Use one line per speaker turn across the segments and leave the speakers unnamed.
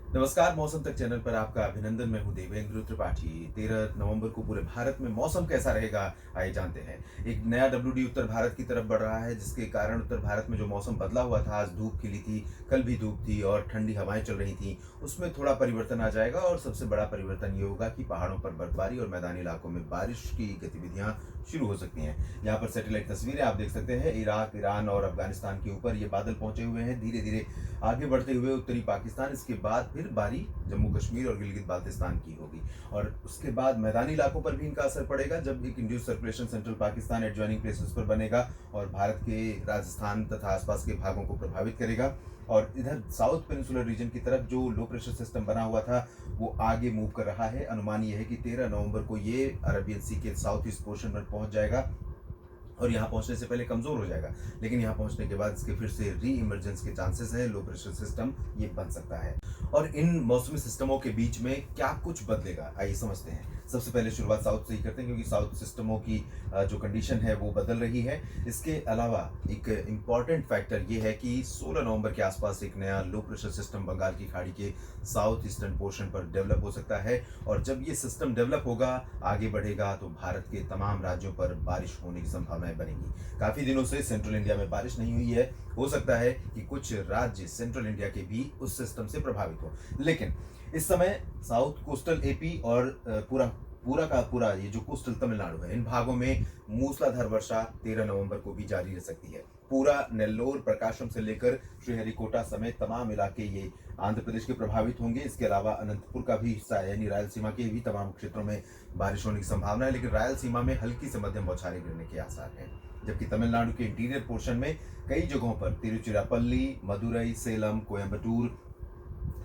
नमस्कार। मौसम तक चैनल पर आपका अभिनंदन। मैं हूं देवेंद्र त्रिपाठी। 13 नवंबर को पूरे भारत में मौसम कैसा रहेगा, आइए जानते हैं। एक नया डब्ल्यूडी उत्तर भारत की तरफ बढ़ रहा है, जिसके कारण उत्तर भारत में जो मौसम बदला हुआ था, आज धूप खिली थी, कल भी धूप थी और ठंडी हवाएं चल रही थी, उसमें थोड़ा परिवर्तन आ जाएगा। और सबसे बड़ा परिवर्तन ये होगा कि पहाड़ों पर बर्फबारी और मैदानी इलाकों में बारिश की गतिविधियां शुरू हो सकती हैं। यहाँ पर सैटेलाइट तस्वीरें आप देख सकते हैं। इराक, ईरान और अफगानिस्तान के ऊपर ये बादल पहुंचे हुए हैं। धीरे धीरे आगे बढ़ते हुए उत्तरी पाकिस्तान, इसके बाद फिर बारी जम्मू कश्मीर और गिलगित बाल्तिस्तान की होगी। और उसके बाद मैदानी इलाकों पर भी इनका असर पड़ेगा, जब एक induce circulation central Pakistan adjoining places पर बनेगा और भारत के राजस्थान तथा आसपास के भागों को प्रभावित करेगा। और इधर साउथ पेनिनसुलर रीजन की तरफ जो लो प्रेशर सिस्टम बना हुआ था, वो आगे मूव कर रहा है। अनुमान यह है कि 13 नवंबर को ये अरबियन सी के साउथ ईस्ट पोर्शन में पहुंच जाएगा और यहाँ पहुंचने से पहले कमजोर हो जाएगा, लेकिन यहाँ पहुंचने के बाद इसके फिर से री इमरजेंस के चांसेस हैं। लो प्रेशर सिस्टम ये बन सकता है। और इन मौसमी सिस्टमों के बीच में क्या कुछ बदलेगा, आइए समझते हैं। सबसे पहले शुरुआत साउथ से ही करते हैं, क्योंकि साउथ सिस्टमों की जो कंडीशन है वो बदल रही है। इसके अलावा एक इम्पॉर्टेंट फैक्टर ये है कि 16 नवंबर के आसपास एक नया लो प्रेशर सिस्टम बंगाल की खाड़ी के साउथ ईस्टर्न पोर्शन पर डेवलप हो सकता है। और जब ये सिस्टम डेवलप होगा, आगे बढ़ेगा, तो भारत के तमाम राज्यों पर बारिश होने की संभावनाएं बनेगी। काफी दिनों से सेंट्रल इंडिया में बारिश नहीं हुई है। हो सकता है कि कुछ राज्य सेंट्रल इंडिया के भी उस सिस्टम से प्रभावित हो, लेकिन इस समय साउथ कोस्टल एपी और पूरा पूरा का पूरा ये जो कोस्टल तमिलनाडु है, इन भागों में मूसलाधार वर्षा 13 नवंबर को भी जारी रह सकती है। पूरा नेल्लोर, प्रकाशम से लेकर श्रीहरिकोटा समेत तमाम इलाके ये आंध्र प्रदेश के प्रभावित होंगे। इसके अलावा अनंतपुर का भी हिस्सा है, यानी रायलसीमा के भी तमाम क्षेत्रों में बारिश होने की संभावना है, लेकिन रायलसीमा में हल्की से मध्यम बौछारें गिरने के आसार हैं। जबकि तमिलनाडु के इंटीरियर पोर्शन में कई जगहों पर तिरुचिरापल्ली, मदुरई, सेलम, कोयम्बटूर,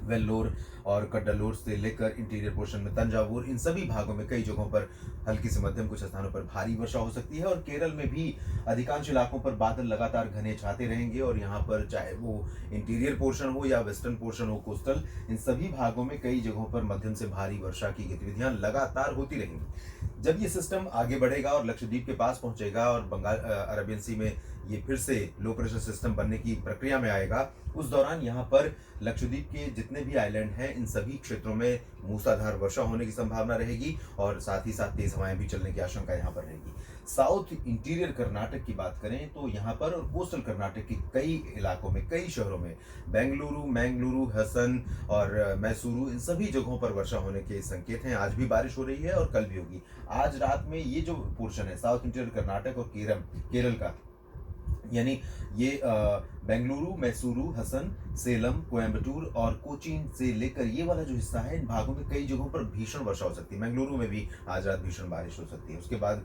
वेल्लोर और कड्डलोर से लेकर इंटीरियर पोर्शन में तंजावुर, इन सभी भागों में कई जगहों पर हल्की से मध्यम, कुछ स्थानों पर भारी वर्षा हो सकती है। और केरल में भी अधिकांश इलाकों पर बादल लगातार घने छाते रहेंगे और यहाँ पर चाहे वो इंटीरियर पोर्शन हो या वेस्टर्न पोर्शन हो कोस्टल, इन सभी भागों में कई जगहों पर मध्यम से भारी वर्षा की गतिविधियां लगातार होती रहेंगी। जब ये सिस्टम आगे बढ़ेगा और लक्षद्वीप के पास पहुंचेगा और बंगाल अरबियन सी में ये फिर से लो प्रेशर सिस्टम बनने की प्रक्रिया में आएगा, उस दौरान यहाँ पर लक्षद्वीप के जितने भी आइलैंड हैं, इन सभी क्षेत्रों में मूसलाधार वर्षा होने की संभावना रहेगी और साथ ही साथ तेज हवाएं भी चलने की आशंका यहाँ पर रहेगी। साउथ इंटीरियर कर्नाटक की बात करें तो यहाँ पर और कोस्टल कर्नाटक के कई इलाकों में, कई शहरों में, बेंगलुरु, मैंगलुरु, हसन और मैसूरू, इन सभी जगहों पर वर्षा होने के संकेत हैं। आज भी बारिश हो रही है और कल भी होगी। आज रात में ये जो पोर्शन है साउथ इंटीरियर कर्नाटक और केरल का, यानी ये बेंगलुरु, मैसूरू, हसन, सेलम, कोयम्बटूर और कोचीन से लेकर ये वाला जो हिस्सा है, इन भागों में कई जगहों पर भीषण वर्षा हो सकती है। बेंगलुरु में भी आज रात भीषण बारिश हो सकती है। उसके बाद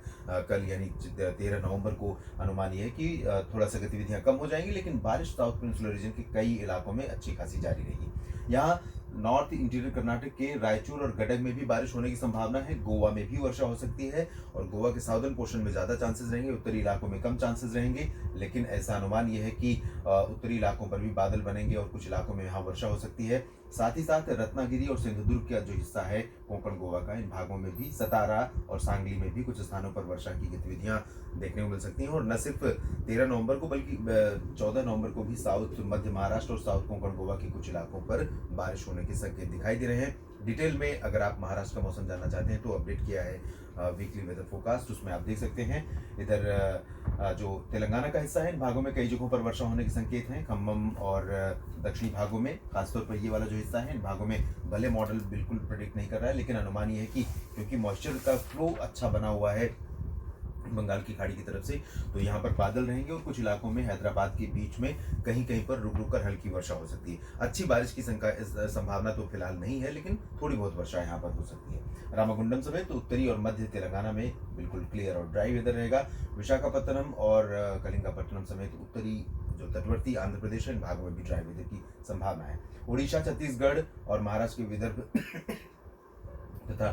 कल यानी 13 नवंबर को अनुमान ये है कि थोड़ा सा गतिविधियां कम हो जाएंगी, लेकिन बारिश साउथ पेनिनसुलर रीजन के कई इलाकों में अच्छी खासी जारी रहेगी। यहाँ नॉर्थ इंटीरियर कर्नाटक के रायचूर और गडग में भी बारिश होने की संभावना है। गोवा में भी वर्षा हो सकती है और गोवा के साउदर्न पोर्शन में ज्यादा चांसेस रहेंगे, उत्तरी इलाकों में कम चांसेस रहेंगे। लेकिन ऐसा अनुमान यह है कि उत्तरी इलाकों पर भी बादल बनेंगे और कुछ इलाकों में यहाँ वर्षा हो सकती है। साथ ही साथ रत्नागिरी और सिंधुदुर्ग का जो हिस्सा है कोंकण गोवा का, इन भागों में भी, सतारा और सांगली में भी कुछ स्थानों पर वर्षा की गतिविधियां देखने को मिल सकती हैं। और न सिर्फ 13 नवंबर को बल्कि 14 नवंबर को भी साउथ मध्य महाराष्ट्र और साउथ कोंकण गोवा के कुछ इलाकों पर बारिश होने के संकेत दिखाई दे रहे हैं। डिटेल में अगर आप महाराष्ट्र का मौसम जानना चाहते हैं तो अपडेट किया है वीकली वेदर फोरकास्ट, उसमें आप देख सकते हैं। इधर जो तेलंगाना का हिस्सा है, इन भागों में कई जगहों पर वर्षा होने के संकेत हैं। खम्मम और दक्षिणी भागों में, खासतौर पर ये वाला जो हिस्सा है, इन भागों में भले मॉडल बिल्कुल प्रेडिक्ट नहीं कर रहा है, लेकिन अनुमान ये है कि क्योंकि मॉइस्चर का फ्लो अच्छा बना हुआ है बंगाल की खाड़ी की तरफ से, तो यहाँ पर बादल रहेंगे और कुछ इलाकों में हैदराबाद के बीच में कहीं कहीं पर रुक रुक कर हल्की वर्षा हो सकती है। अच्छी बारिश की संभावना तो फिलहाल नहीं है, लेकिन थोड़ी बहुत वर्षा यहाँ पर हो सकती है। रामागुंडम समेत तो उत्तरी और मध्य तेलंगाना में बिल्कुल क्लियर और ड्राई वेदर रहेगा। विशाखापत्तनम और कलिंगापट्टनम समेत उत्तरी जो तटवर्ती आंध्र प्रदेश है, इन भागों में भी ड्राई वेदर की संभावना है। उड़ीसा, छत्तीसगढ़ और महाराष्ट्र के विदर्भ तथा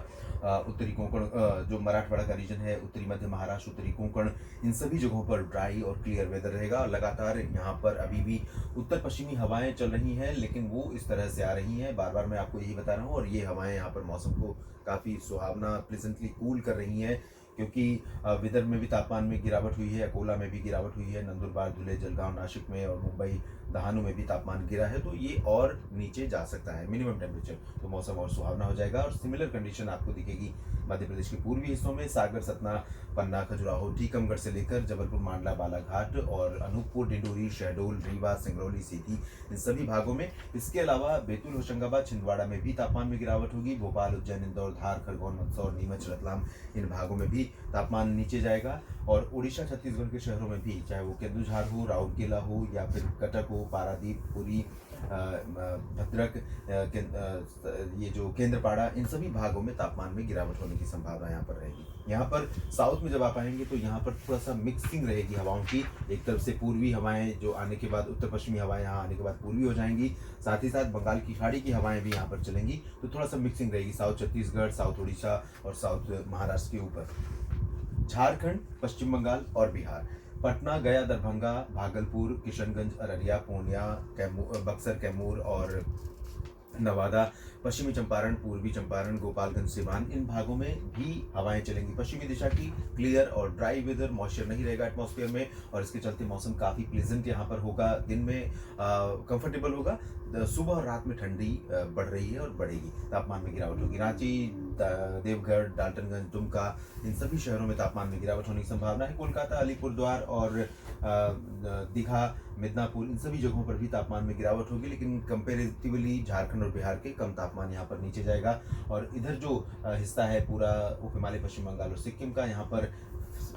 उत्तरी कोंकण, जो मराठवाड़ा का रीजन है, उत्तरी मध्य महाराष्ट्र, उत्तरी कोंकण, इन सभी जगहों पर ड्राई और क्लियर वेदर रहेगा। और लगातार यहाँ पर अभी भी उत्तर पश्चिमी हवाएं चल रही हैं, लेकिन वो इस तरह से आ रही हैं, बार बार मैं आपको यही बता रहा हूँ। और ये हवाएं यहाँ पर मौसम को काफ़ी सुहावना, प्लेजेंटली कूल कर रही हैं, क्योंकि विदर्भ में भी तापमान में गिरावट हुई है, अकोला में भी गिरावट हुई है, नंदुरबार, धुले, जलगांव, नासिक में और मुंबई, दहानू में भी तापमान गिरा है, तो ये और नीचे जा सकता है मिनिमम टेम्परेचर, तो मौसम और सुहावना हो जाएगा। और सिमिलर कंडीशन आपको दिखेगी मध्य प्रदेश के पूर्वी हिस्सों में, सागर, सतना, पन्ना, खजुराहो, टीकमगढ़ से लेकर जबलपुर, मांडला, बालाघाट और अनूपपुर, डिंडोरी, शहडोल, रीवा, सिंगरौली, सीधी, इन सभी भागों में। इसके अलावा बैतूल, होशंगाबाद, छिंदवाड़ा में भी तापमान में गिरावट होगी। भोपाल, उज्जैन, इंदौर, धार, खरगोन, मंदसौर, नीमच, रतलाम, इन भागों में भी तापमान नीचे जाएगा। और उड़ीसा, छत्तीसगढ़ के शहरों में भी, चाहे वो केंदुझार हो, राउरकेला हो या फिर कटक हो, पारादीप, पुरी, भद्रक, ये जो केंद्रपाड़ा, इन सभी भागों में तापमान में गिरावट होने की संभावना यहाँ पर रहेगी। यहाँ पर साउथ में जब आप आएंगे तो यहाँ पर थोड़ा सा मिक्सिंग रहेगी हवाओं की। एक तरफ से पूर्वी हवाएं जो आने के बाद, उत्तर पश्चिमी हवाएं यहाँ आने के बाद पूर्वी हो जाएंगी, साथ ही साथ बंगाल की खाड़ी की हवाएं भी यहाँ पर चलेंगी, तो थोड़ा सा मिक्सिंग रहेगी साउथ छत्तीसगढ़, साउथ उड़ीसा और साउथ महाराष्ट्र के ऊपर। झारखंड, पश्चिम बंगाल और बिहार, पटना, गया, दरभंगा, भागलपुर, किशनगंज, अररिया, पूर्णिया, बक्सर, कैमूर और नवादा, पश्चिमी चंपारण, पूर्वी चंपारण, गोपालगंज, सिवान, इन भागों में भी हवाएं चलेंगी पश्चिमी दिशा की। क्लियर और ड्राई वेदर, मॉइस्चर नहीं रहेगा एटमॉस्फेयर में, और इसके चलते मौसम काफ़ी प्लेजेंट यहाँ पर होगा। दिन में कंफर्टेबल होगा, सुबह और रात में ठंडी बढ़ रही है और बढ़ेगी, तापमान में गिरावट होगी। रांची, देवघर, डाल्टनगंज, दुमका, इन सभी शहरों में तापमान में गिरावट होने की संभावना है। कोलकाता, अलीपुरद्वार और दीघा, मिदनापुर, इन सभी जगहों पर भी तापमान में गिरावट होगी, लेकिन कंपेरेटिवली झारखंड और बिहार के कम तापमान यहाँ पर नीचे जाएगा। और इधर जो हिस्सा है पूरा उप हिमालय, पश्चिम बंगाल और सिक्किम का, यहाँ पर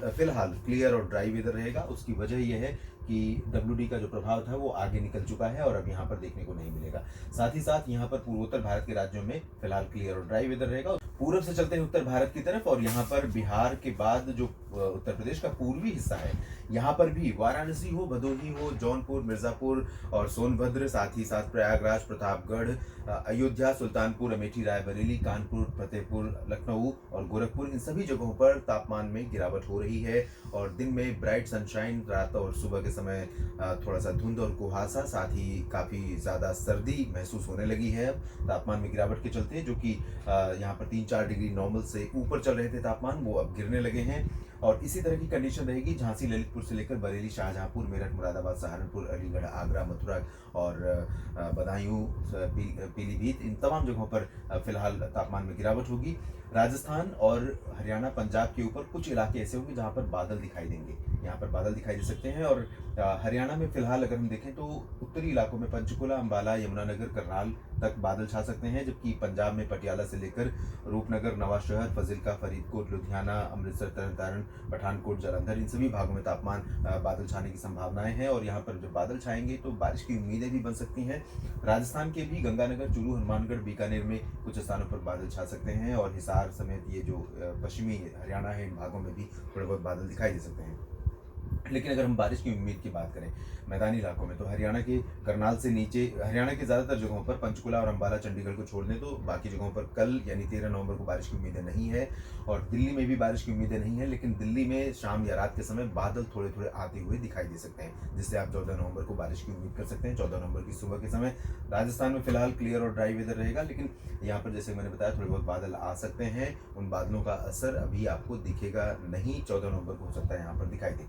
फिलहाल क्लियर और ड्राई वेदर रहेगा। उसकी वजह यह है कि WD का जो प्रभाव था वो आगे निकल चुका है और अब यहाँ पर देखने को नहीं मिलेगा। साथ ही साथ यहाँ पर पूर्वोत्तर भारत के राज्यों में फिलहाल क्लियर और ड्राई वेदर रहेगा। पूर्व से चलते हैं उत्तर भारत की तरफ, और यहाँ पर बिहार के बाद जो उत्तर प्रदेश का पूर्वी हिस्सा है, यहाँ पर भी वाराणसी हो, भदोही हो, जौनपुर, मिर्जापुर और सोनभद्र, साथ ही साथ प्रयागराज, प्रतापगढ़, अयोध्या, सुल्तानपुर, अमेठी, रायबरेली, कानपुर, फतेहपुर, लखनऊ और गोरखपुर, इन सभी जगहों पर तापमान में गिरावट हो रही है। और दिन में ब्राइट सनशाइन, रात और सुबह के समय थोड़ा सा धुंध और कुहासा, साथ ही काफ़ी ज़्यादा सर्दी महसूस होने लगी है अब तापमान में गिरावट के चलते, जो कि यहाँ पर 3-4 डिग्री नॉर्मल से ऊपर चल रहे थे तापमान, वो अब गिरने लगे हैं। और इसी तरह की कंडीशन रहेगी झांसी, ललितपुर से लेकर बरेली, शाहजहांपुर, मेरठ, मुरादाबाद, सहारनपुर, अलीगढ़, आगरा, मथुरा और बदायूं, पीलीभीत, इन तमाम जगहों पर फिलहाल तापमान में गिरावट होगी। राजस्थान और हरियाणा, पंजाब के ऊपर कुछ इलाके ऐसे होंगे जहां पर बादल दिखाई देंगे, यहाँ पर बादल दिखाई दे सकते हैं। और हरियाणा में फिलहाल अगर हम देखें तो उत्तरी इलाकों में पंचकुला, अंबाला, यमुनानगर, करनाल तक बादल छा सकते हैं, जबकि पंजाब में पटियाला से लेकर रूपनगर, नवाशहर, फजिल्का, फरीदकोट, लुधियाना, अमृतसर, तरनतारण, पठानकोट, जालंधर, इन सभी भागों में तापमान बादल छाने की संभावनाएं हैं। और यहाँ पर जब बादल छाएंगे तो बारिश की उम्मीदें भी बन सकती हैं। राजस्थान के भी गंगानगर, चूरू, हनुमानगढ़, बीकानेर में कुछ स्थानों पर बादल छा सकते हैं, और हिसार समेत ये जो पश्चिमी हरियाणा है, इन भागों में भी थोड़े बहुत बादल दिखाई दे सकते हैं। लेकिन अगर हम बारिश की उम्मीद की बात करें मैदानी इलाकों में, तो हरियाणा के करनाल से नीचे, हरियाणा के ज़्यादातर जगहों पर, पंचकुला और अंबाला, चंडीगढ़ को छोड़ दें तो बाकी जगहों पर कल यानी 13 नवंबर को बारिश की उम्मीदें नहीं है। और दिल्ली में भी बारिश की उम्मीदें नहीं है, लेकिन दिल्ली में शाम या रात के समय बादल थोड़े थोड़े आते हुए दिखाई दे सकते हैं, जिससे आप 14 नवंबर को बारिश की उम्मीद कर सकते हैं। 14 नवंबर की सुबह के समय राजस्थान में फिलहाल क्लियर और ड्राई वेदर रहेगा, लेकिन यहाँ पर जैसे मैंने बताया थोड़े बहुत बादल आ सकते हैं। उन बादलों का असर अभी आपको दिखेगा नहीं, 14 नवंबर को हो सकता है यहाँ पर दिखाई दे।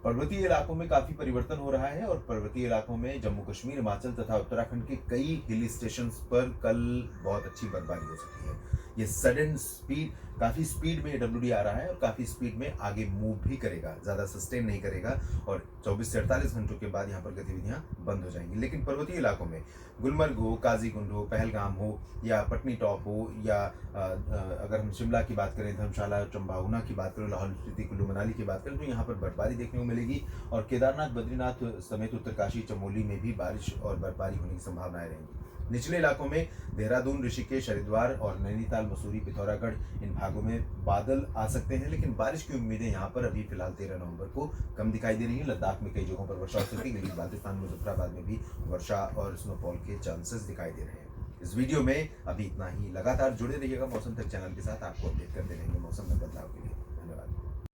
पर्वतीय इलाकों में काफी परिवर्तन हो रहा है, और पर्वतीय इलाकों में जम्मू कश्मीर, हिमाचल तथा उत्तराखंड के कई हिल स्टेशंस पर कल बहुत अच्छी बर्फबारी हो सकती है। ये सडन स्पीड, काफ़ी स्पीड में WD आ रहा है और काफ़ी स्पीड में आगे मूव भी करेगा, ज़्यादा सस्टेन नहीं करेगा, और 24 से 48 घंटों के बाद यहाँ पर गतिविधियाँ बंद हो जाएंगी। लेकिन पर्वतीय इलाकों में गुलमर्ग हो, काजीकुंड हो, पहलगाम हो या पटनी टॉप हो, या अगर हम शिमला की बात करें, धर्मशाला, चंबा, ऊना की बात करें, लाहौल स्पीति, कुल्लू मनाली की बात करें, तो यहाँ पर बर्फबारी देखने को मिलेगी। और केदारनाथ, बद्रीनाथ समेत उत्तरकाशी, चमोली में भी बारिश और बर्फबारी होने की संभावनाएं रहेंगी। निचले इलाकों में देहरादून, ऋषिकेश, हरिद्वार और नैनीताल, मसूरी, पिथौरागढ़, इन भागों में बादल आ सकते हैं, लेकिन बारिश की उम्मीदें यहाँ पर अभी फिलहाल 13 नवंबर को कम दिखाई दे रही है। लद्दाख में कई जगहों पर वर्षा हो सकती है, गिलगित बाल्टिस्तान, मुजफ्फराबाद में भी वर्षा और स्नोफॉल के चांसेस दिखाई दे रहे हैं। इस वीडियो में अभी इतना ही। लगातार जुड़े रहिएगा मौसम तक चैनल के साथ, आपको अपडेट करते रहेंगे मौसम में बदलाव के लिए।